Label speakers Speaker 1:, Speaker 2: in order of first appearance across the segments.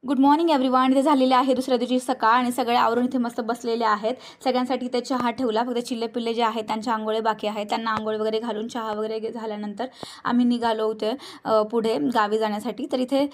Speaker 1: Good morning everyone. इथे झालेले आहे दुसऱ्या दिवशी सकाळ आणि सगळे आवरून इथे मस्त बसलेले आहेत. सगळ्यांसाठी इथे चहा ठेवला. फक्त चिल्ले पिल्ले जे आहेत त्यांच्या आंघोळे बाकी आहेत. त्यांना आंघोळ वगैरे घालून चहा वगैरे झाल्यानंतर आम्ही निघालो होते पुढे गावी जाण्यासाठी. तर इथे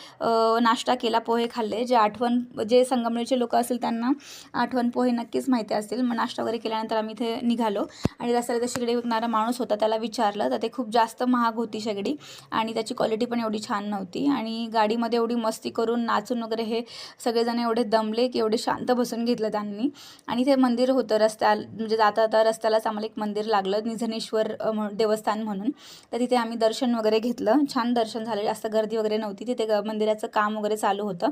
Speaker 1: नाश्ता केला, पोहे खाल्ले. जे संगमनेरचे लोक असतील त्यांना आठवण पोहे नक्कीच माहिती असतील. मग नाश्ता वगैरे केल्यानंतर आम्ही इथे निघालो आणि रस्त्याला त्या शेगडी विकणारा माणूस होता, त्याला विचारलं तर ते खूप जास्त महाग होती शेगडी आणि त्याची क्वालिटी पण एवढी छान नव्हती. आणि गाडीमध्ये एवढी मस्ती करून नाचून वगैरे हे सगळेजण एवढे दमले की एवढे शांत बसून घेतलं त्यांनी. आणि ते मंदिर होतं म्हणजे जाता रस्त्यालाच आम्हाला एक मंदिर लागलं, निझनेश्वर देवस्थान म्हणून. तर तिथे आम्ही दर्शन वगैरे घेतलं. छान दर्शन झालं, जास्त गर्दी वगैरे नव्हती. तिथे मंदिराचं काम वगैरे चालू होतं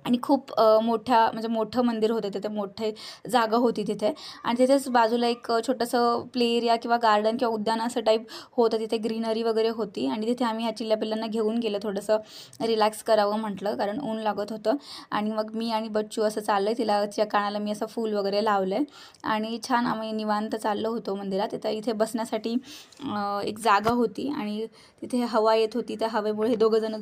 Speaker 1: आणि खूप मोठं मंदिर होतं तिथे, मोठे जागा होती तिथे. आणि तिथेच बाजूला एक छोटंसं प्ले एरिया किंवा गार्डन किंवा उद्यान असं टाईप होतं. तिथे ग्रीनरी वगैरे होती आणि तिथे आम्ही ह्या चिल्ल्या पिल्लांना घेऊन गेलो, थोडंसं रिलॅक्स करावं म्हटलं, कारण ऊन लागत होतं. आणि मग मी आणि बच्चू असं चाललं आहे, तिच्या कानाला मी असं फूल वगैरे लावलं आहे आणि छान आम्ही निवांत चाललो होतो मंदिरात. इथे बसण्यासाठी एक जागा होती आणि तिथे हवा येत होती. त्या हवेमुळे हे दोघंजणं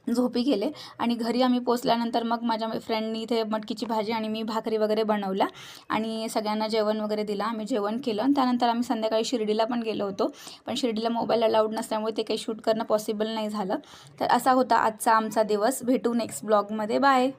Speaker 1: झोपी गेले. आणि घरी आम्ही पोचल्यानंतर मग माझ्या फ्रेंडनी इथे मटकीची भाजी आणि मी भाकरी वगैरे बनवल्या आणि सगळ्यांना जेवण वगैरे दिलं. आम्ही जेवण केलं आणि त्यानंतर आम्ही संध्याकाळी शिर्डीला पण गेलो होतो, पण शिर्डीला मोबाईल अलाउड नसल्यामुळे ते काही शूट करणं पॉसिबल नाही झालं. तर असा होता आजचा आमचा दिवस. भेटू नेक्स्ट ब्लॉगमध्ये. बाय.